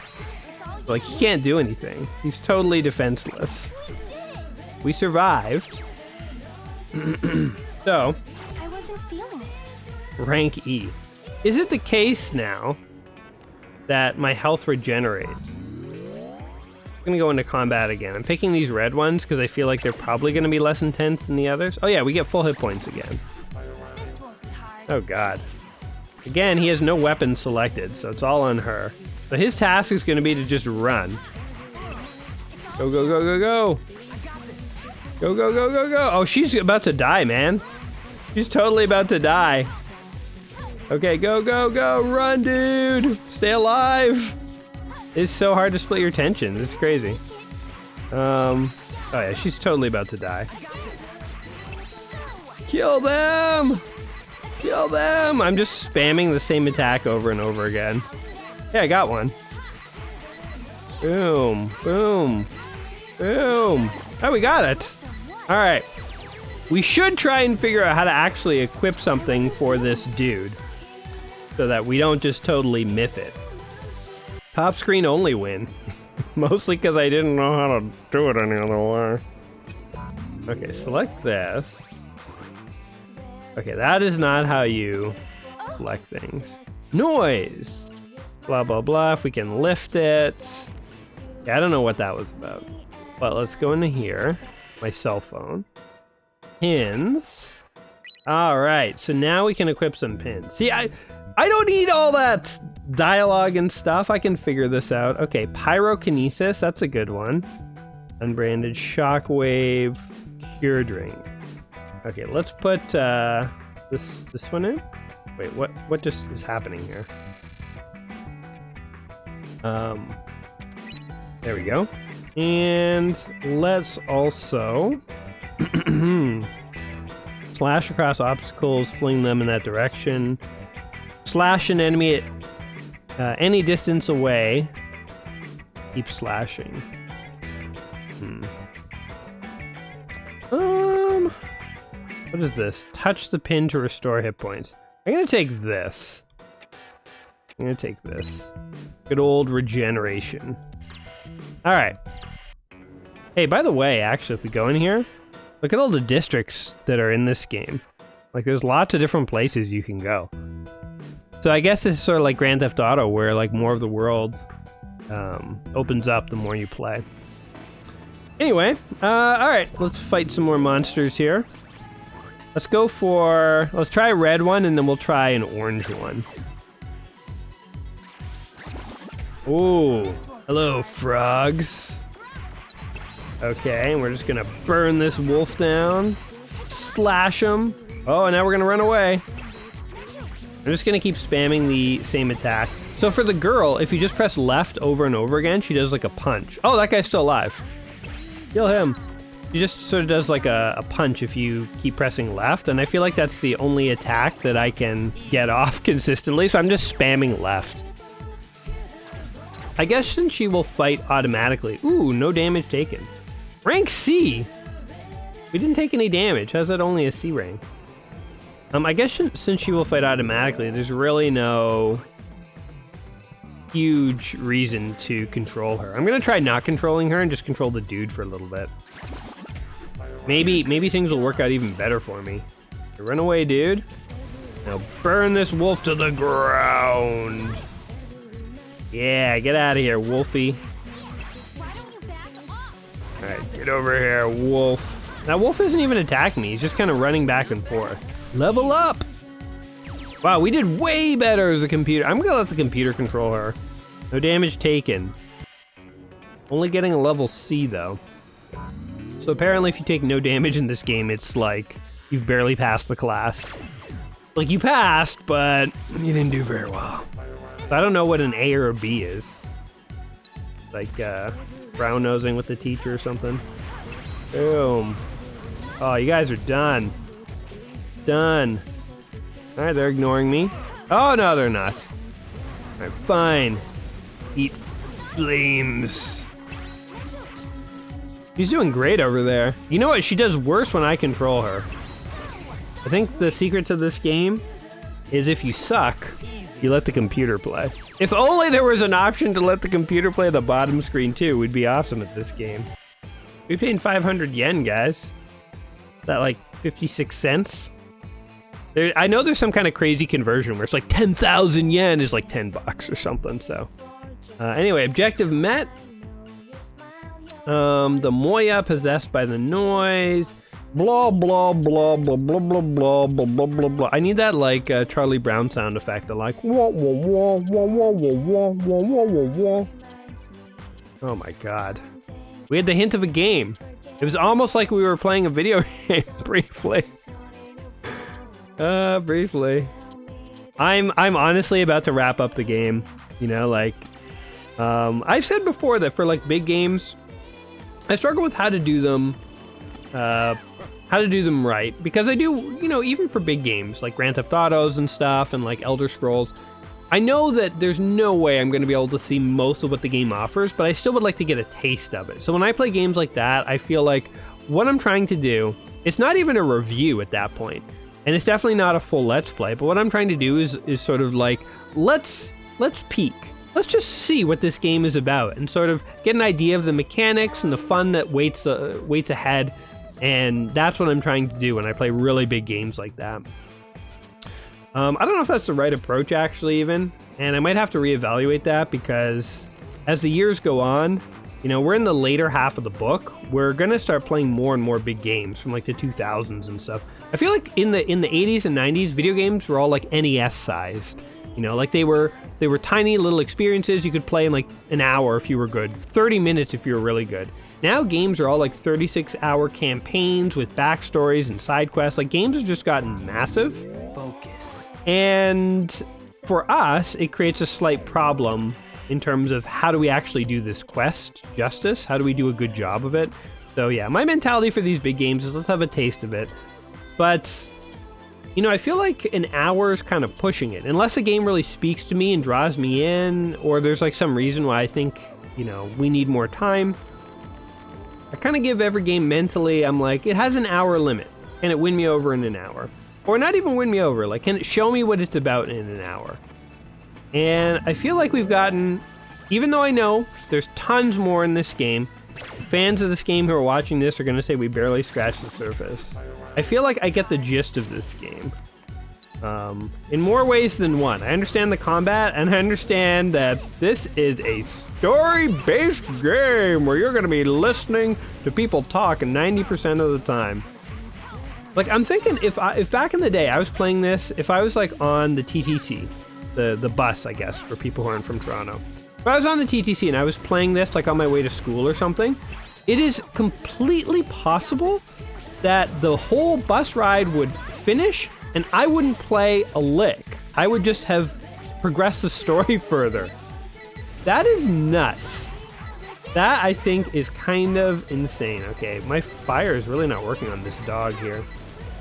Like, he can't do anything. He's totally defenseless. We survived. So, I wasn't feeling it. rank E. Is it the case now that my health regenerates? I'm gonna go into combat again. I'm picking these red ones because I feel like they're probably gonna be less intense than the others. Oh yeah, we get full hit points again. Oh god. Again, he has no weapons selected, so it's all on her. So his task is gonna be to just run. Go, go, go, go, go. Go, go, go, go, go. Oh, she's about to die, man. She's totally about to die. Okay, go, go, go. Run, dude. Stay alive. It's so hard to split your tension. It's crazy. Oh yeah, she's totally about to die. Kill them! Kill them! I'm just spamming the same attack over and over again. Yeah, I got one. Boom, boom, boom. Oh, we got it. All right. We should try and figure out how to actually equip something for this dude so that we don't just totally myth it. Top screen only win. Mostly because I didn't know how to do it any other way. Okay, select this. Okay, that is not how you select things. Noise! Blah, blah, blah. If we can lift it. Yeah, I don't know what that was about. But let's go into here. My cell phone. Pins. Alright, so now we can equip some pins. See, I don't need all that dialogue and stuff. I can figure this out. Okay, pyrokinesis, that's a good one. Unbranded shockwave, cure drink. Okay, let's put this one in. Wait, what just is happening here? There we go. And let's also slash across obstacles, fling them in that direction. Slash an enemy at any distance away. Keep slashing. What is this? Touch the pin to restore hit points. I'm gonna take this. Good old regeneration. Alright. Hey, by the way, actually, if we go in here, look at all the districts that are in this game. Like, there's lots of different places you can go. So I guess this is sort of like Grand Theft Auto, where like more of the world opens up the more you play. Anyway, alright, let's fight some more monsters here. Let's try a red one, and then we'll try an orange one. Ooh, hello, frogs. Okay, and we're just gonna burn this wolf down. Slash him. Oh, and now we're gonna run away. I'm just gonna keep spamming the same attack So for the girl, if you just press left over and over again, she does like a punch. Oh, that guy's still alive. Kill him. She just sort of does like a punch if you keep pressing left, and I feel like that's the only attack that I can get off consistently, so I'm just spamming left. I guess since she will fight automatically. Ooh, no damage taken. Rank C! We didn't take any damage. How's that only a C rank? I guess since she will fight automatically, there's really no huge reason to control her. I'm gonna try not controlling her and just control the dude for a little bit. Maybe things will work out even better for me. Run away, dude. Now burn this wolf to the ground. Yeah, get out of here, Wolfie. Alright, get over here, wolf. Now, wolf isn't even attacking me. He's just kind of running back and forth. Level up! Wow, we did way better as a computer. I'm gonna let the computer control her. No damage taken. Only getting a level C, though. So apparently if you take no damage in this game, it's like you've barely passed the class. Like, you passed, but you didn't do very well. So I don't know what an A or a B is. Like, brown-nosing with the teacher or something. Boom. Oh, you guys are done. Done. Alright, they're ignoring me. Oh, no, they're not. Alright, fine. Eat flames. She's doing great over there. You know what? She does worse when I control her. I think the secret to this game is if you suck, you let the computer play. If only there was an option to let the computer play the bottom screen too, we'd be awesome at this game. We paid 500 yen, guys. Is that like 56 cents? I know there's some kind of crazy conversion where it's like 10,000 yen is like 10 bucks or something, so. Anyway, objective met. The Moya possessed by the noise. Blah, blah, blah, blah, blah, blah, blah, blah, blah, blah, blah. I need that, like, Charlie Brown sound effect of, like, wah, wah, wah, wah, wah, wah, wah, wah, wah, wah, wah. Oh, my God. We had the hint of a game. It was almost like we were playing a video game, briefly. Briefly. I'm honestly about to wrap up the game. You know, like, I've said before that for, like, big games, I struggle with how to do them right, because I do, you know, even for big games like Grand Theft Autos and stuff and like Elder Scrolls, I know that there's no way I'm going to be able to see most of what the game offers, but I still would like to get a taste of it. So when I play games like that, I feel like what I'm trying to do, it's not even a review at that point, and it's definitely not a full Let's Play, but what I'm trying to do is sort of like, let's peek. Let's just see what this game is about and sort of get an idea of the mechanics and the fun that waits ahead. And that's what I'm trying to do when I play really big games like that. I don't know if that's the right approach, actually, even. And I might have to reevaluate that because as the years go on, you know, we're in the later half of the book. We're going to start playing more and more big games from like the 2000s and stuff. I feel like in the 80s and 90s, video games were all like NES sized. You know, like they were tiny little experiences you could play in like an hour if you were good, 30 minutes if you were really good. Now games are all like 36-hour campaigns with backstories and side quests. Like, games have just gotten massive. Focus. And for us, it creates a slight problem in terms of how do we actually do this quest justice? How do we do a good job of it? So yeah, my mentality for these big games is let's have a taste of it. But, you know, I feel like an hour is kind of pushing it. Unless a game really speaks to me and draws me in, or there's like some reason why I think, you know, we need more time. I kind of give every game mentally, I'm like, it has an hour limit. Can it win me over in an hour? Or not even win me over, like, can it show me what it's about in an hour? And I feel like we've gotten, even though I know there's tons more in this game, fans of this game who are watching this are going to say we barely scratched the surface. I feel like I get the gist of this game. In more ways than one. I understand the combat, and I understand that this is a story-based game where you're going to be listening to people talk 90% of the time. Like, I'm thinking if back in the day I was playing this, if I was like on the TTC, the bus, I guess, for people who aren't from Toronto. If I was on the TTC and I was playing this like on my way to school or something, it is completely possible that the whole bus ride would finish and I wouldn't play a lick. I would just have progress the story further. That is nuts. That, I think, is kind of insane. Okay, my fire is really not working on this dog here.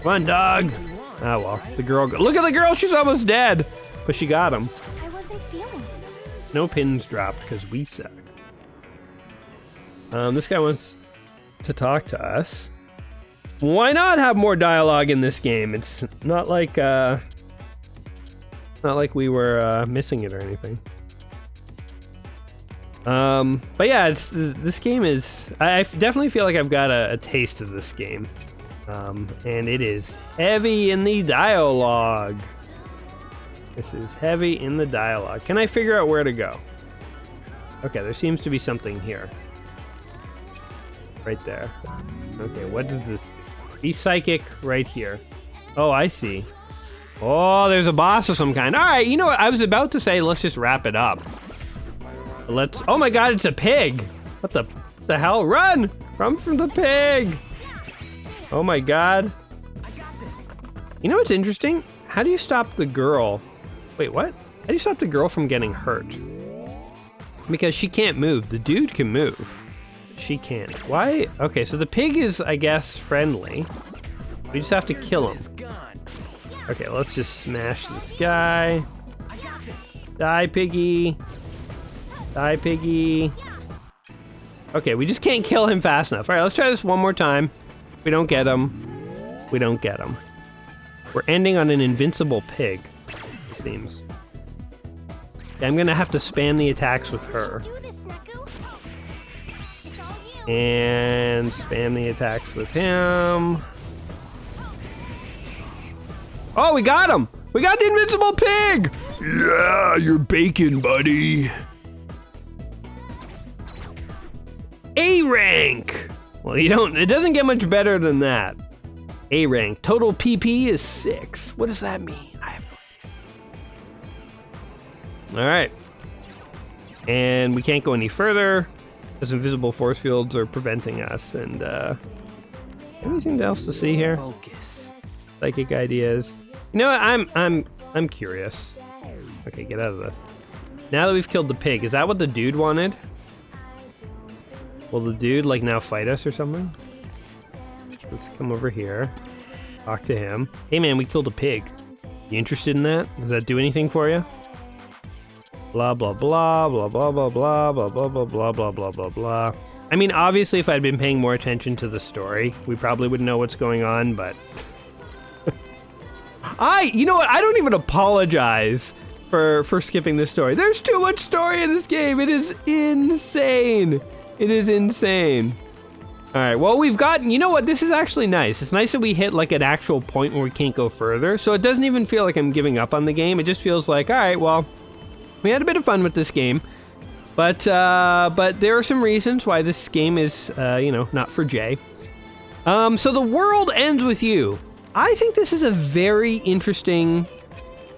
Come on, dogs! Oh, well, the girl... Look at the girl! She's almost dead! But she got him. I wasn't feeling it. No pins dropped, because we suck. This guy wants to talk to us. Why not have more dialogue in this game? It's not like we were missing it or anything. But yeah, this game is... I definitely feel like I've got a taste of this game. And it is heavy in the dialogue. This is heavy in the dialogue. Can I figure out where to go? Okay, there seems to be something here. Right there. Okay, what does this... Be psychic right here. Oh, I see. Oh, there's a boss of some kind. All right, you know what? I was about to say, let's just wrap it up. Let's... Oh my god, it's a pig! What the hell? Run! Run from the pig! Oh my god. You know what's interesting? How do you stop the girl? Wait, what? How do you stop the girl from getting hurt? Because she can't move. The dude can move. She can't. Why? Okay, so the pig is, I guess, friendly. We just have to kill him. Okay, let's just smash this guy. Die, piggy. Die, piggy. Okay, we just can't kill him fast enough. All right, let's try this one more time. If we don't get him, we don't get him. We're ending on an invincible pig, it seems. Okay, I'm gonna have to spam the attacks with her. And spam the attacks with him. Oh, we got him! We got the invincible pig! Yeah, you're bacon, buddy. A rank! Well, it doesn't get much better than that. A rank. Total PP is 6. What does that mean? I have no idea. Alright. And we can't go any further. Because invisible force fields are preventing us. And, anything else to see here? Focus. Psychic ideas. You know what? I'm curious. Okay, get out of this. Now that we've killed the pig, is that what the dude wanted? Will the dude, like, now fight us or something? Let's come over here. Talk to him. Hey, man, we killed a pig. You interested in that? Does that do anything for you? Blah, blah, blah, blah, blah, blah, blah, blah, blah, blah, blah, blah, blah, blah, blah. I mean, obviously, if I'd been paying more attention to the story, we probably would know what's going on, but... You know what? I don't even apologize for skipping this story. There's too much story in this game. It is insane. It is insane. All right, well, we've gotten, you know what? This is actually nice. It's nice that we hit like an actual point where we can't go further. So it doesn't even feel like I'm giving up on the game. It just feels like, all right, well, we had a bit of fun with this game. But there are some reasons why this game is, not for Jay. So the world ends with you. I think this is a very interesting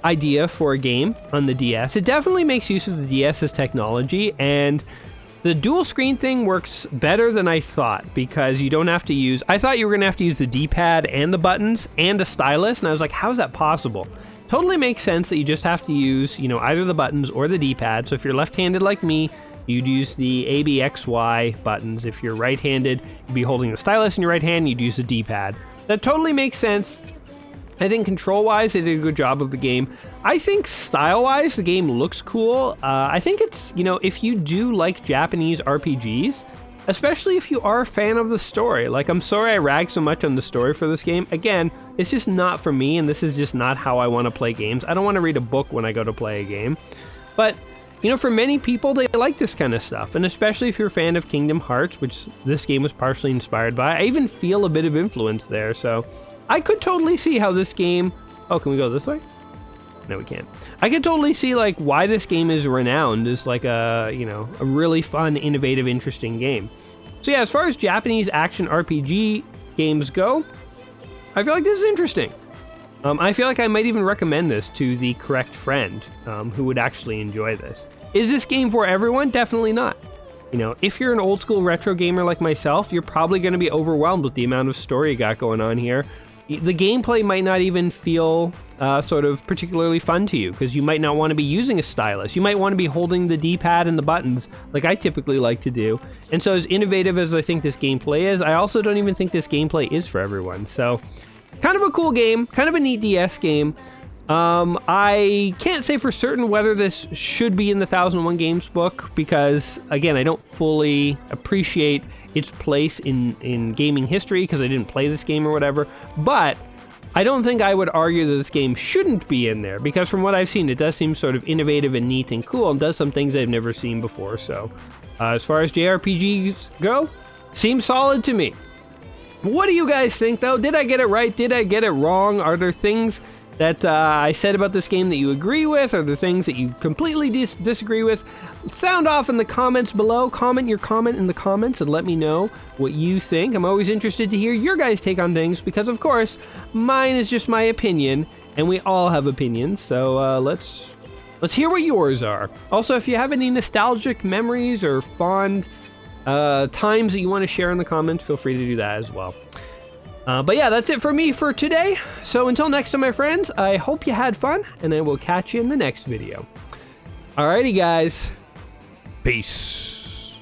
idea for a game on the DS. It definitely makes use of the DS's technology, and the dual screen thing works better than I thought, because you don't have to use... I thought you were going to have to use the D-pad and the buttons and a stylus, and I was like, how is that possible? Totally makes sense that you just have to use, either the buttons or the D-pad. So if you're left-handed like me, you'd use the A, B, X, Y buttons. If you're right-handed, you'd be holding the stylus in your right hand, you'd use the D-pad. That totally makes sense. I think control-wise, they did a good job of the game. I think style-wise, the game looks cool. I think it's, if you do like Japanese RPGs, especially if you are a fan of the story. Like, I'm sorry I ragged so much on the story for this game. Again, it's just not for me, and this is just not how I want to play games. I don't want to read a book when I go to play a game. But, for many people, they like this kind of stuff. And especially if you're a fan of Kingdom Hearts, which this game was partially inspired by. I even feel a bit of influence there, so... I could totally see how this game... Oh, can we go this way? No, we can't. I could totally see, why this game is renowned as, a really fun, innovative, interesting game. So yeah, as far as Japanese action RPG games go, I feel like this is interesting. I feel like I might even recommend this to the correct friend who would actually enjoy this. Is this game for everyone? Definitely not. If you're an old school retro gamer like myself, you're probably going to be overwhelmed with the amount of story you got going on here. the gameplay might not even feel sort of particularly fun to you, because you might not want to be using a stylus. You might want to be holding the D-pad and the buttons like I typically like to do. And so as innovative as I think this gameplay is, I also don't even think this gameplay is for everyone. So kind of a cool game, kind of a neat DS game. I can't say for certain whether this should be in the 1001 Games book, because again, I don't fully appreciate its place in gaming history because I didn't play this game or whatever, but I don't think I would argue that this game shouldn't be in there, because from what I've seen, it does seem sort of innovative and neat and cool and does some things I've never seen before. So as far as JRPGs go, seems solid to me. What do you guys think though? Did I get it right? Did I get it wrong? Are there things that I said about this game that you agree with? Are there things that you completely disagree with? Sound off in the comments below. Comment your comment in the comments and let me know what you think. I'm always interested to hear your guys' take on things, because of course mine is just my opinion and we all have opinions. So let's hear what yours are. Also, if you have any nostalgic memories or fond times that you want to share in the comments, feel free to do that as well. But yeah, that's it for me for today. So until next time, my friends, I hope you had fun, and I will catch you in the next video. Alrighty, guys. Peace.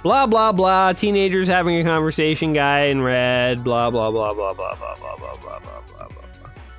Blah, blah, blah. Teenagers having a conversation, guy in red. Blah, blah, blah, blah, blah, blah, blah, blah, blah, blah, blah.